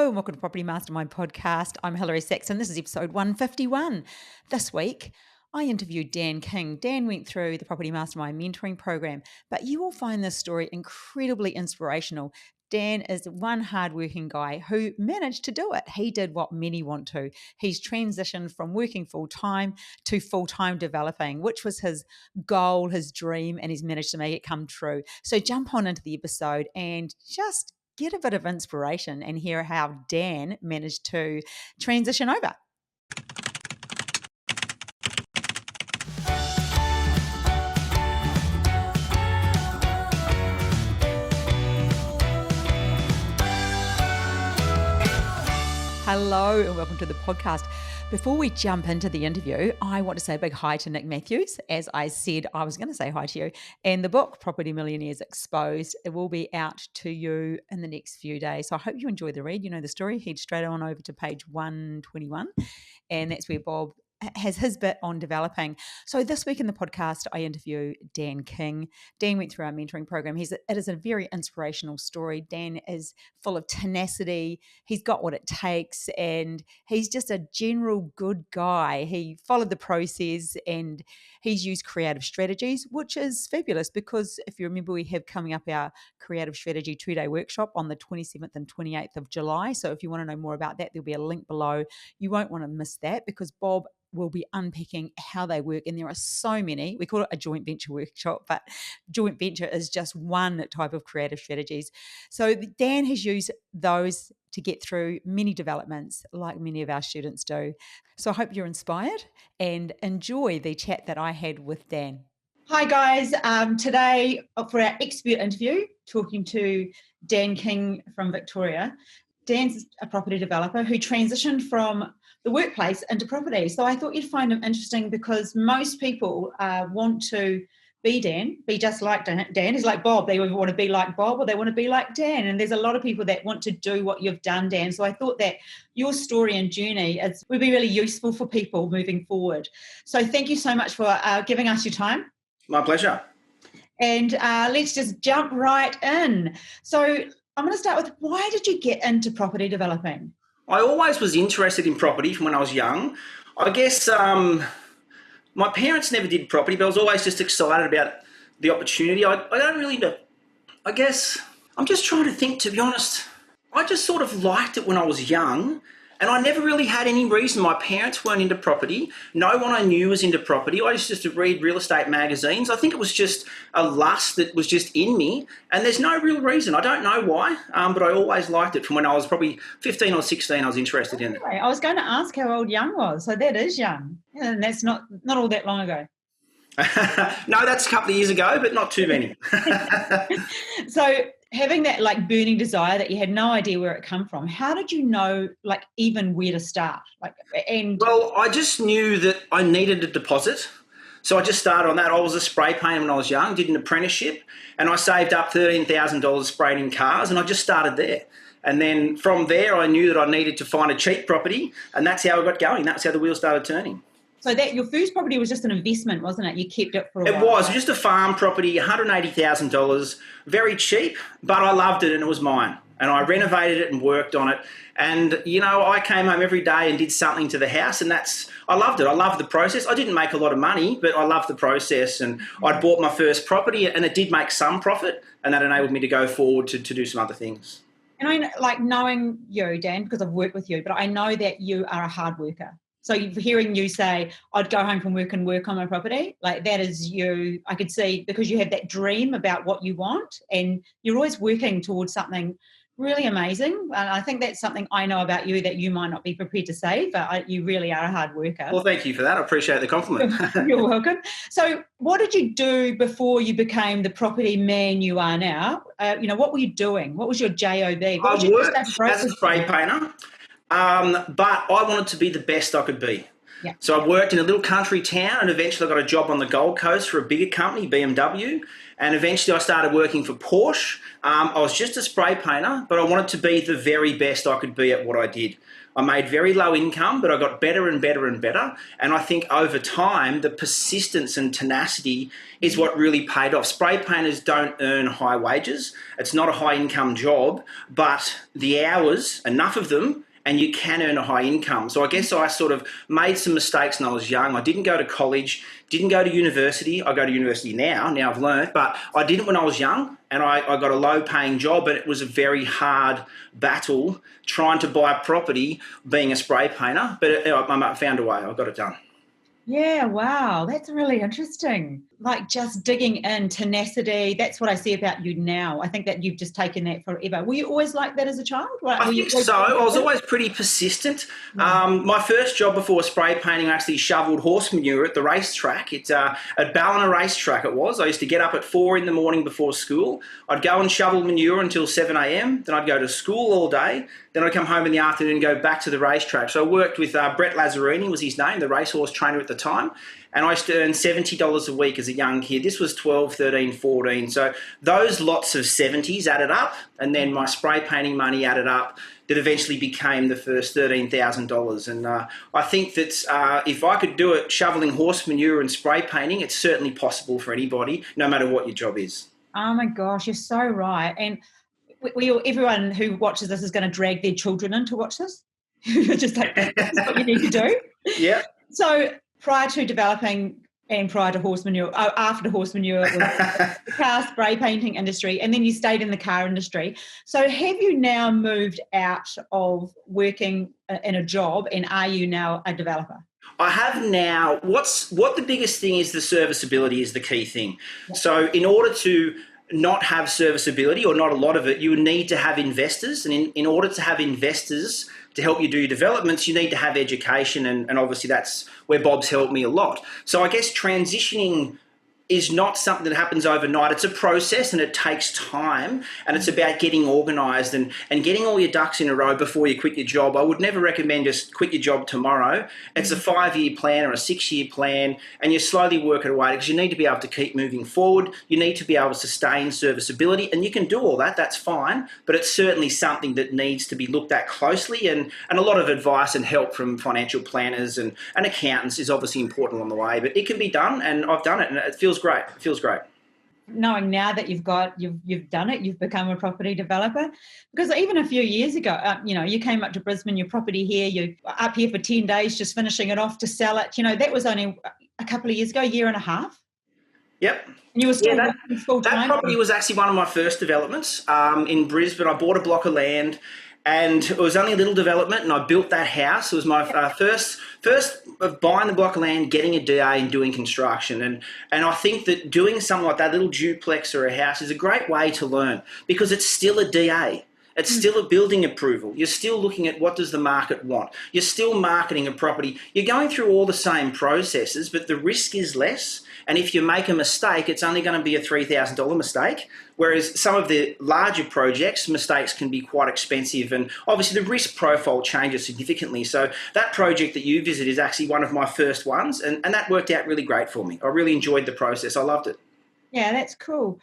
Hello and welcome to Property Mastermind Podcast. I'm Hilary Saxon. This is episode 151. This week, I interviewed Dan King. Dan went through the Property Mastermind mentoring program, but you will find this story incredibly inspirational. Dan is one hardworking guy who managed to do it. He did what many want to. He's transitioned from working full-time to full-time developing, which was his goal, his dream, and he's managed to make it come true. So jump on into the episode and just get a bit of inspiration and hear how Dan managed to transition over. Hello and welcome to the podcast. Before we jump into the interview, I want to say a big hi to Nick Matthews. As I said, I was going to say hi to you. And the book, Property Millionaires Exposed, it will be out to you in the next few days. So I hope you enjoy the read. You know the story. Head straight on over to page 121. And that's where Bob has his bit on developing. So this week in the podcast, I interview Dan King. Dan went through our mentoring program. It is a very inspirational story. Dan is full of tenacity. He's got what it takes, and he's just a general good guy. He followed the process and he's used creative strategies, which is fabulous because if you remember, we have coming up our creative strategy 2-day workshop on the 27th and 28th of July. So if you want to know more about that, there'll be a link below. You won't want to miss that because Bob will be unpacking how they work. And there are so many. We call it a joint venture workshop, but joint venture is just one type of creative strategies. So Dan has used those to get through many developments like many of our students do. So I hope you're inspired and enjoy the chat that I had with Dan. Hi guys, today for our expert interview, talking to Dan King from Victoria. Dan's a property developer who transitioned from the workplace into property. So I thought you'd find him interesting because most people want to be Dan, be just like Dan. It's like Bob. They either want to be like Bob or they want to be like Dan. And there's a lot of people that want to do what you've done, Dan. So I thought that your story and journey would be really useful for people moving forward. So thank you so much for giving us your time. My pleasure. And let's just jump right in. So I'm going to start with, why did you get into property developing? I always was interested in property from when I was young. I guess my parents never did property, but I was always just excited about the opportunity. I don't really know. I guess I'm just trying to think, to be honest. I just sort of liked it when I was young, and I never really had any reason. My parents weren't into property. No one I knew was into property. I used to read real estate magazines. I think it was just a lust that was just in me, and there's no real reason. I don't know why, but I always liked it from when I was probably 15 or 16. I was interested in it. I was going to ask how old young was, so that is young, and that's not all that long ago. No, that's a couple of years ago, but not too many. So having that like burning desire that you had no idea where it come from, how did you know like even where to start? Well, I just knew that I needed a deposit. So I just started on that. I was a spray painter when I was young, did an apprenticeship, and I saved up $13,000 spraying in cars, and I just started there. And then from there, I knew that I needed to find a cheap property, and that's how I got going. That's how the wheel started turning. So that your first property was just an investment, wasn't it? You kept it for a while. It was just a farm property, $180,000, very cheap, but I loved it and it was mine. And I renovated it and worked on it. And, you know, I came home every day and did something to the house, and I loved it. I loved the process. I didn't make a lot of money, but I loved the process. And I bought my first property, and it did make some profit, and that enabled me to go forward to do some other things. And I like knowing you, Dan, because I've worked with you, but I know that you are a hard worker. So hearing you say, I'd go home from work and work on my property, like that is you, I could see, because you have that dream about what you want and you're always working towards something really amazing. And I think that's something I know about you that you might not be prepared to say, but you really are a hard worker. Well, thank you for that. I appreciate the compliment. You're welcome. So what did you do before you became the property man you are now? What were you doing? What was your JOB? I worked as a spray painter. But I wanted to be the best I could be. Yeah. So I worked in a little country town and eventually I got a job on the Gold Coast for a bigger company, BMW. And eventually I started working for Porsche. I was just a spray painter, but I wanted to be the very best I could be at what I did. I made very low income, but I got better and better and better. And I think over time, the persistence and tenacity is what really paid off. Spray painters don't earn high wages. It's not a high income job, but the hours, enough of them, and you can earn a high income. So I guess I sort of made some mistakes when I was young. I didn't go to college, didn't go to university. I go to university now I've learned, but I didn't when I was young, and I got a low paying job, but it was a very hard battle trying to buy a property being a spray painter, but I found a way. I got it done. Yeah, wow, that's really interesting. Like just digging in, tenacity. That's what I see about you now. I think that you've just taken that forever. Were you always like that as a child? I think so. I was always pretty persistent. My first job before spray painting, I actually shoveled horse manure at the racetrack. It's at Ballina racetrack it was. I used to get up at 4 in the morning before school. I'd go and shovel manure until 7 a.m. Then I'd go to school all day. Then I'd come home in the afternoon and go back to the racetrack. So I worked with Brett Lazzarini was his name, the racehorse trainer at the time. And I used to earn $70 a week as a young kid. This was 12, 13, 14. So those lots of 70s added up, and then my spray painting money added up that eventually became the first $13,000. And I think that if I could do it shoveling horse manure and spray painting, it's certainly possible for anybody, no matter what your job is. Oh my gosh, you're so right. And everyone who watches this is going to drag their children in to watch this. Just like, that's what you need to do. Yeah. So prior to developing and prior to horse manure, after horse manure, was the car spray painting industry, and then you stayed in the car industry. So have you now moved out of working in a job, and are you now a developer? I have now. What the biggest thing is, the serviceability is the key thing. Yep. So in order to not have serviceability, or not a lot of it, you would need to have investors. And in order to have investors to help you do your developments, you need to have education. And obviously that's where Bob's helped me a lot. So I guess transitioning is not something that happens overnight. It's a process and it takes time, and it's about getting organised and getting all your ducks in a row before you quit your job. I would never recommend just quit your job tomorrow. It's a 5-year plan or a 6-year plan, and you slowly work it away because you need to be able to keep moving forward. You need to be able to sustain serviceability, and you can do all that. That's fine, but it's certainly something that needs to be looked at closely, and a lot of advice and help from financial planners and accountants is obviously important along the way, but it can be done, and I've done it, and it feels great. It feels great. Knowing now that you've done it, you've become a property developer. Because even a few years ago, you came up to Brisbane, your property here, you were up here for 10 days, just finishing it off to sell it. That was only a couple of years ago, a year and a half. Yep. And you were still working full time. That property was actually one of my first developments in Brisbane. I bought a block of land, and it was only a little development, and I built that house. It was my first of buying the block of land, getting a DA and doing construction. And I think that doing something like that, little duplex or a house, is a great way to learn, because it's still a DA. It's still a building approval. You're still looking at what does the market want. You're still marketing a property. You're going through all the same processes, but the risk is less. And if you make a mistake, it's only going to be a $3,000 mistake. Whereas some of the larger projects, mistakes can be quite expensive. And obviously the risk profile changes significantly. So that project that you visit is actually one of my first ones. And that worked out really great for me. I really enjoyed the process. I loved it. Yeah, that's cool.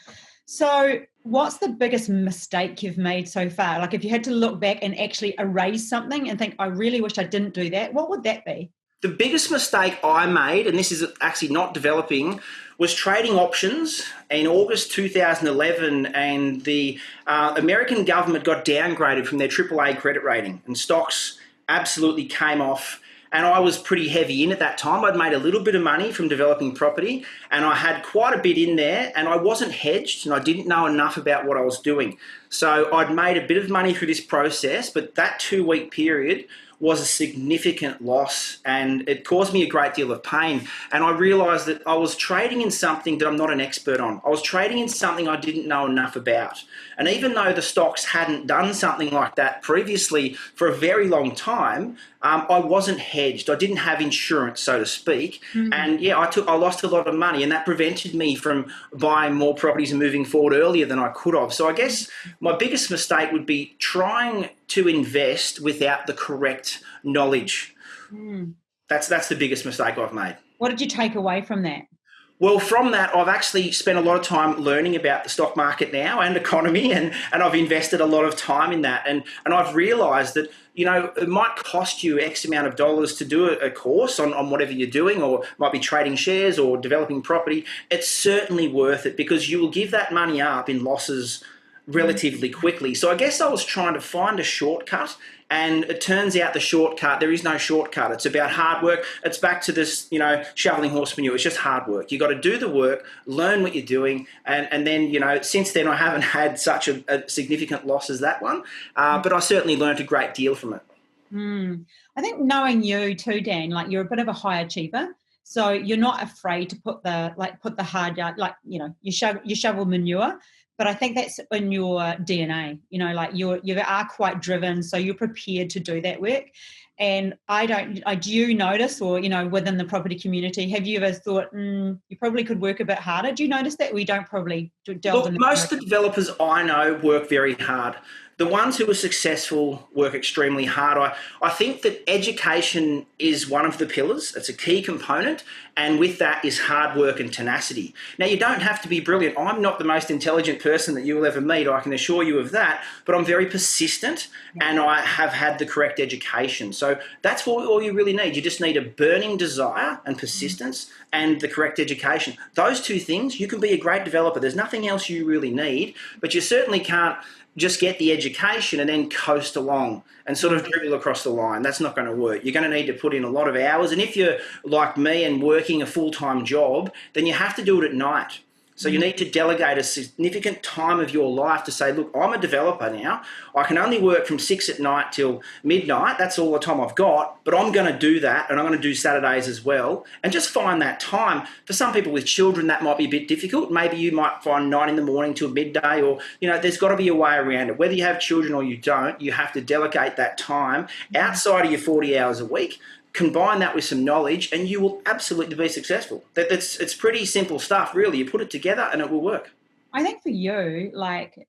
So what's the biggest mistake you've made so far? Like if you had to look back and actually erase something and think, I really wish I didn't do that, what would that be? The biggest mistake I made, and this is actually not developing, was trading options in August 2011, and the American government got downgraded from their AAA credit rating, and stocks absolutely came off. And I was pretty heavy in at that time. I'd made a little bit of money from developing property, and I had quite a bit in there, and I wasn't hedged, and I didn't know enough about what I was doing. So I'd made a bit of money through this process, but that 2-week period was a significant loss, and it caused me a great deal of pain. And I realised that I was trading in something that I'm not an expert on. I was trading in something I didn't know enough about. And even though the stocks hadn't done something like that previously for a very long time, I wasn't hedged. I didn't have insurance, so to speak. Mm-hmm. And yeah, I lost a lot of money, and that prevented me from buying more properties and moving forward earlier than I could have. So I guess my biggest mistake would be trying to invest without the correct knowledge. That's the biggest mistake I've made. What did you take away from that? Well, from that, I've actually spent a lot of time learning about the stock market now and economy, and I've invested a lot of time in that. And I've realised that, it might cost you X amount of dollars to do a course on whatever you're doing, or might be trading shares or developing property. It's certainly worth it because you will give that money up in losses relatively quickly. So I guess I was trying to find a shortcut, and it turns out the shortcut, there is no shortcut. It's about hard work. It's back to this, shoveling horse manure. It's just hard work. You got to do the work, learn what you're doing, and then, since then I haven't had such a significant loss as that one, but I certainly learned a great deal from it. I think knowing you too, Dan, like you're a bit of a high achiever. So you're not afraid to put the hard yard, you shovel manure. But I think that's in your DNA, like you are quite driven, so you're prepared to do that work. And do you notice, or, within the property community, have you ever thought, you probably could work a bit harder? Do you notice that? We don't probably delve in. Most of the developers I know work very hard. The ones who are successful work extremely hard. I think that education is one of the pillars. It's a key component. And with that is hard work and tenacity. Now, you don't have to be brilliant. I'm not the most intelligent person that you will ever meet, I can assure you of that. But I'm very persistent and I have had the correct education. So that's all you really need. You just need a burning desire and persistence and the correct education. Those two things, you can be a great developer. There's nothing else you really need, but you certainly can't just get the education and then coast along and sort of dribble across the line. That's not going to work. You're going to need to put in a lot of hours. And if you're like me and working a full-time job, then you have to do it at night. So you need to delegate a significant time of your life to say, look, I'm a developer now. I can only work from 6 at night till midnight. That's all the time I've got. But I'm going to do that, and I'm going to do Saturdays as well. And just find that time. For some people with children, that might be a bit difficult. Maybe you might find 9 in the morning till midday, or, there's got to be a way around it. Whether you have children or you don't, you have to delegate that time outside of your 40 hours a week. Combine that with some knowledge and you will absolutely be successful. It's pretty simple stuff, really. You put it together and it will work. I think for you, like,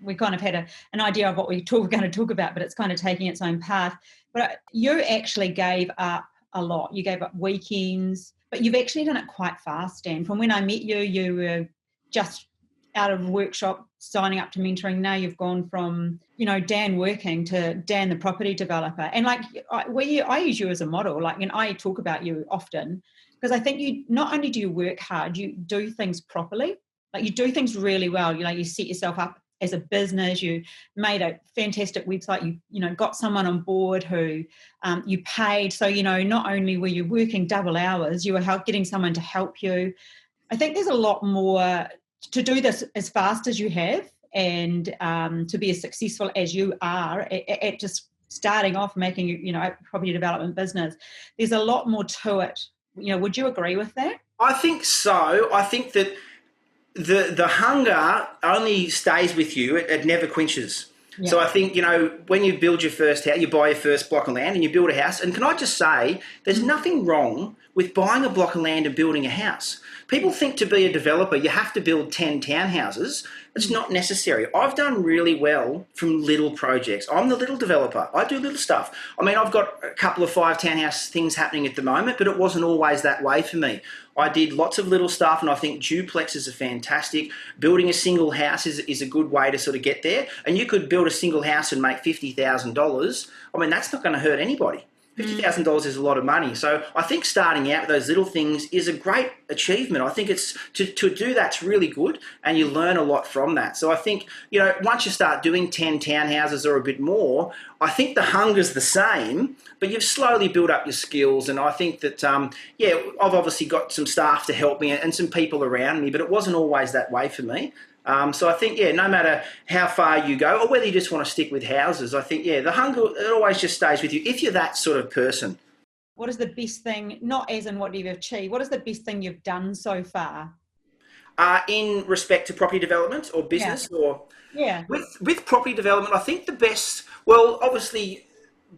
we kind of had an idea of what we're going to talk about, but it's kind of taking its own path. But you actually gave up a lot. You gave up weekends, but you've actually done it quite fast, Dan. From when I met you, you were just out of a workshop, signing up to mentoring. Now you've gone from, Dan working to Dan the property developer. And I use you as a model. And I talk about you often because I think you not only do you work hard, you do things properly. Like you do things really well. You set yourself up as a business. You made a fantastic website. You got someone on board who you paid. So not only were you working double hours, you were getting someone to help you. I think there's a lot more to do this as fast as you have and to be as successful as you are at just starting off making a property development business. There's a lot more to it. Would you agree with that? I think so. I think that the hunger only stays with you. It never quenches. Yeah. So I think, when you build your first house, you buy your first block of land and you build a house. And can I just say, there's nothing wrong with buying a block of land and building a house. People think to be a developer, you have to build 10 townhouses. It's not necessary. I've done really well from little projects. I'm the little developer. I do little stuff. I mean, I've got a couple of 5 townhouse things happening at the moment, but it wasn't always that way for me. I did lots of little stuff, and I think duplexes are fantastic. Building a single house is a good way to sort of get there. And you could build a single house and make $50,000. I mean, that's not going to hurt anybody. $50,000 is a lot of money. So I think starting out with those little things is a great achievement. I think it's to do that's really good, and you learn a lot from that. So I think, once you start doing 10 townhouses or a bit more, I think the hunger's the same, but you've slowly built up your skills. And I think that, I've obviously got some staff to help me and some people around me, but it wasn't always that way for me. So I think, no matter how far you go or whether you just want to stick with houses, I think, the hunger, it always just stays with you if you're that sort of person. What is the best thing, not as in what you've achieved, what is the best thing you've done so far? In respect to property development or business? With property development, I think the best, well, obviously,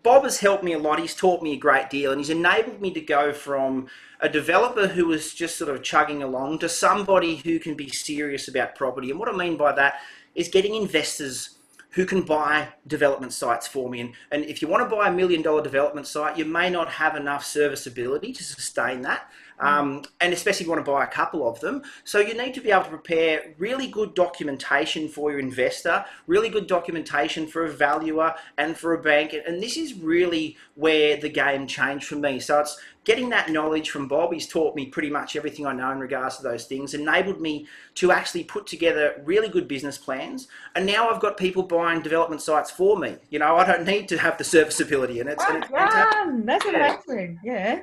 Bob has helped me a lot. He's taught me a great deal, and he's enabled me to go from a developer who was just sort of chugging along to somebody who can be serious about property. And what I mean by that is getting investors who can buy development sites for me. And if you want to buy $1 million development site, you may not have enough serviceability to sustain that. And especially if you want to buy a couple of them. So you need to be able to prepare really good documentation for your investor, really good documentation for a valuer and for a bank. And this is really where the game changed for me. So it's getting that knowledge from Bob. He's taught me pretty much everything I know in regards to those things, enabled me to actually put together really good business plans. And now I've got people buying development sites for me. You know, I don't need to have the serviceability. And it's that's amazing. Yeah.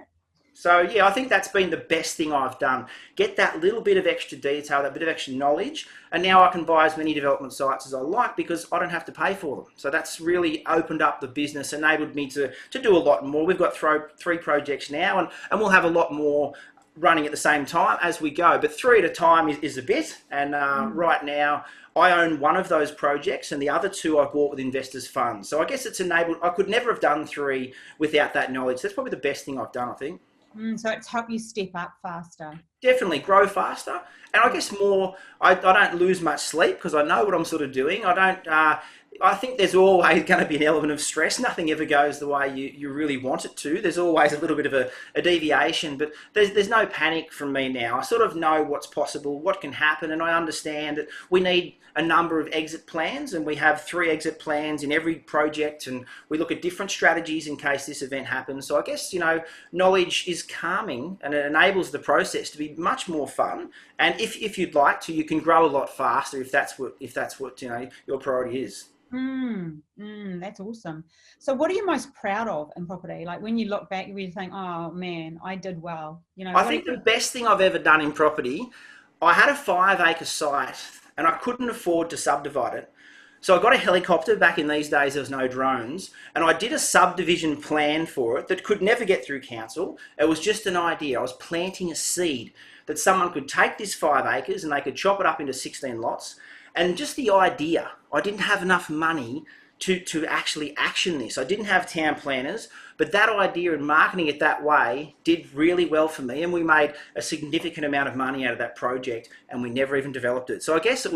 So, yeah, I think that's been the best thing I've done. Get that little bit of extra detail, that bit of extra knowledge, and now I can buy as many development sites as I like because I don't have to pay for them. So that's really opened up the business, enabled me to do a lot more. We've got 3 projects now, and we'll have a lot more running at the same time as we go. But 3 at a time is a bit, and right now I own one of those projects and the other 2 I bought with investors' funds. So I guess it's enabled. I could never have done 3 without that knowledge. That's probably the best thing I've done, I think. So it's helped you step up faster. Definitely grow faster, and I guess more. I don't lose much sleep because I know what I'm sort of doing. I think there's always going to be an element of stress. Nothing ever goes the way you really want it to. There's always a little bit of a deviation, but there's no panic from me now. I sort of know what's possible, what can happen, and I understand that we need a number of exit plans, and we have 3 exit plans in every project, and we look at different strategies in case this event happens. So I guess, you know, knowledge is calming, and it enables the process to be much more fun. And if you'd like to, you can grow a lot faster if that's what you know your priority is. That's awesome. So what are you most proud of in property? Like when you look back, you think, oh man, I did well. You know, I think the best thing I've ever done in property, I had a 5-acre site and I couldn't afford to subdivide it. So I got a helicopter. Back in these days, there was no drones, and I did a subdivision plan for it that could never get through council. It was just an idea. I was planting a seed that someone could take this 5 acres and they could chop it up into 16 lots. And just the idea, I didn't have enough money to actually action this. I didn't have town planners, but that idea and marketing it that way did really well for me, and we made a significant amount of money out of that project, and we never even developed it. So I guess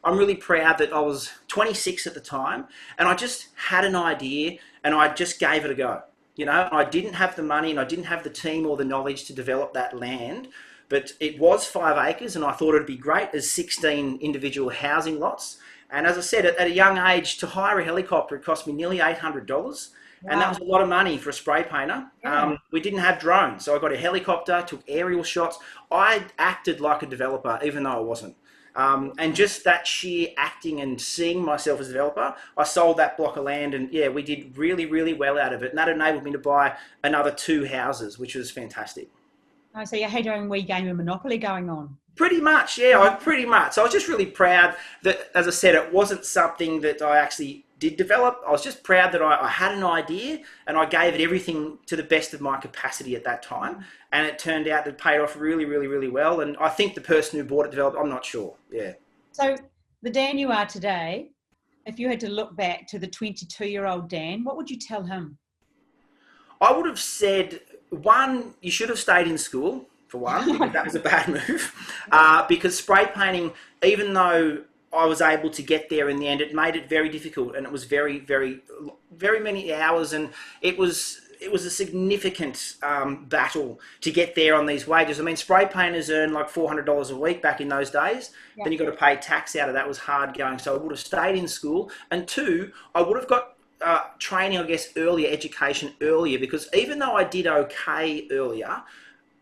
I'm really proud that I was 26 at the time, and I just had an idea, and I just gave it a go. You know, I didn't have the money, and I didn't have the team or the knowledge to develop that land, but it was 5 acres, and I thought it'd be great as 16 individual housing lots. And as I said, at a young age, to hire a helicopter, it cost me nearly $800. Wow. And that was a lot of money for a spray painter. Yeah. We didn't have drones, so I got a helicopter, took aerial shots. I acted like a developer, even though I wasn't. And just that sheer acting and seeing myself as a developer, I sold that block of land, and yeah, we did really, really well out of it. And that enabled me to buy another 2 houses, which was fantastic. Oh, so you had your own wee game of Monopoly going on. Pretty much, yeah, pretty much. So I was just really proud that, as I said, it wasn't something that I actually did develop. I was just proud that I had an idea and I gave it everything to the best of my capacity at that time. And it turned out that it paid off really, really, really well. And I think the person who bought it developed, I'm not sure, yeah. So the Dan you are today, if you had to look back to the 22-year-old Dan, what would you tell him? I would have said, 1, you should have stayed in school. For one, because that was a bad move. Because spray painting, even though I was able to get there in the end, it made it very difficult, and it was very, very, very many hours, and it was a significant battle to get there on these wages. I mean, spray painters earn like $400 a week back in those days. Yeah. Then you got to pay tax out of that. It was hard going. So I would have stayed in school, and 2, I would have got training, I guess, earlier, education earlier, because even though I did okay earlier,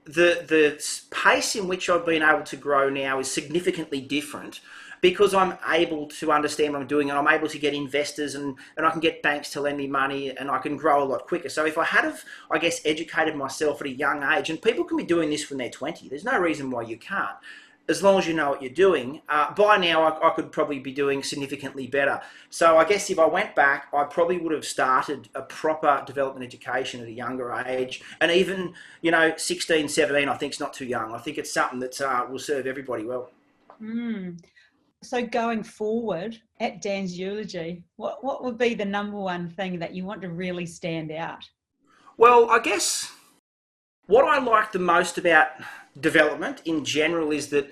the pace in which I've been able to grow now is significantly different, because I'm able to understand what I'm doing, and I'm able to get investors, and I can get banks to lend me money, and I can grow a lot quicker. So if I had have, I guess, educated myself at a young age, and people can be doing this when they're 20, there's no reason why you can't, as long as you know what you're doing. By now I could probably be doing significantly better. So I guess if I went back, I probably would have started a proper development education at a younger age. And even, 16, 17, I think is not too young. I think it's something that will serve everybody well. So going forward, at Dan's eulogy, what would be the number one thing that you want to really stand out? Well, I guess what I like the most about development in general is that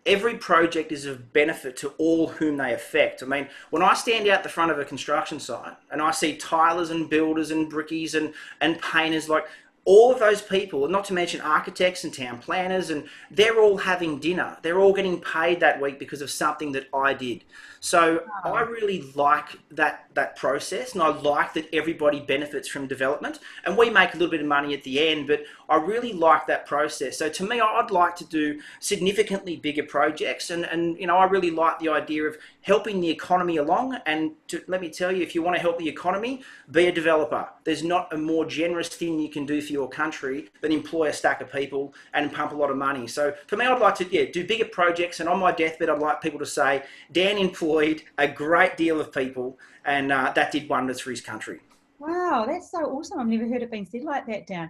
every project is of benefit to all whom they affect. I mean, when I stand out the front of a construction site and I see tilers and builders and brickies and painters, like all of those people, not to mention architects and town planners, and they're all having dinner. They're all getting paid that week because of something that I did. So I really like that process, and I like that everybody benefits from development, and we make a little bit of money at the end, but I really like that process. So to me, I'd like to do significantly bigger projects, and you know, I really like the idea of helping the economy along. And let me tell you, if you want to help the economy, be a developer. There's not a more generous thing you can do for your country than employ a stack of people and pump a lot of money. So for me, I'd like to do bigger projects, and on my deathbed, I'd like people to say, Dan employed a great deal of people, and that did wonders for his country. Wow, that's so awesome. I've never heard it being said like that, Dan.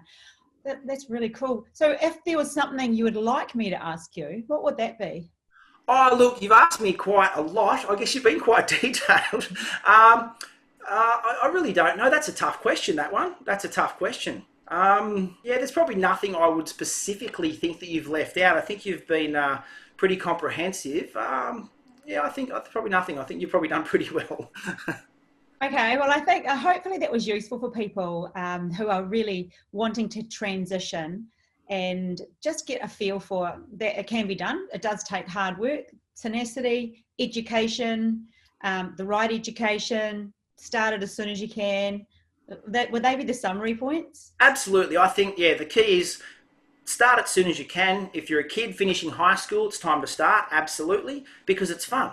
That's really cool. So if there was something you would like me to ask you, what would that be? Oh, look, you've asked me quite a lot. I guess you've been quite detailed. I really don't know. That's a tough question, that one. That's a tough question. Yeah, there's probably nothing I would specifically think that you've left out. I think you've been pretty comprehensive. Yeah, I think probably nothing. I think you've probably done pretty well. Okay, well, I think hopefully that was useful for people who are really wanting to transition and just get a feel for that it can be done. It does take hard work, tenacity, education, the right education, start it as soon as you can. Would they be the summary points? Absolutely. I think, yeah, the key is start as soon as you can. If you're a kid finishing high school, it's time to start. Absolutely. Because it's fun.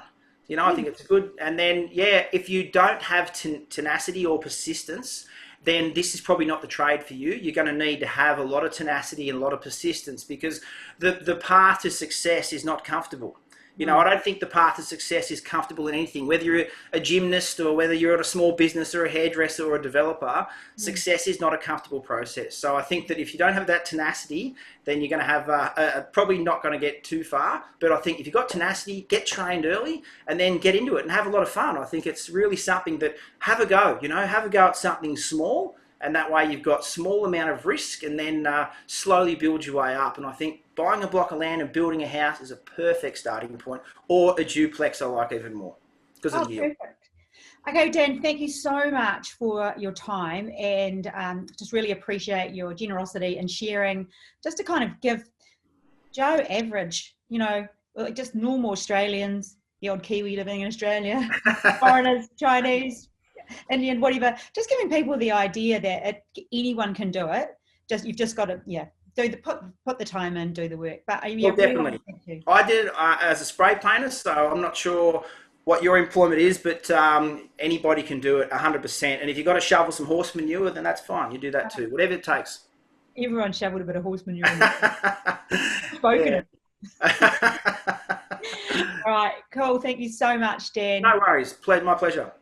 You know, I think it's good. And then, yeah, if you don't have tenacity or persistence, then this is probably not the trade for you. You're going to need to have a lot of tenacity and a lot of persistence, because the path to success is not comfortable. You know, I don't think the path to success is comfortable in anything. Whether you're a gymnast or whether you're at a small business or a hairdresser or a developer, success is not a comfortable process. So I think that if you don't have that tenacity, then you're going to have probably not going to get too far. But I think if you've got tenacity, get trained early and then get into it and have a lot of fun. I think it's really something that have a go, you know, have a go at something small. And that way you've got small amount of risk, and then slowly build your way up. And I think buying a block of land and building a house is a perfect starting point, or a duplex I like even more, because of yield. Perfect. Okay, Dan, thank you so much for your time, and just really appreciate your generosity and sharing, just to kind of give Joe average, you know, like just normal Australians, the odd Kiwi living in Australia, foreigners, Chinese, Indian, whatever, just giving people the idea that anyone can do it. You've just got to, put the time in, do the work. But Well, definitely. I did as a spray painter, so I'm not sure what your employment is, but anybody can do it 100%. And if you've got to shovel some horse manure, then that's fine. You do that too, whatever it takes. Everyone shoveled a bit of horse manure. Spoken it. All right, cool. Thank you so much, Dan. No worries. My pleasure.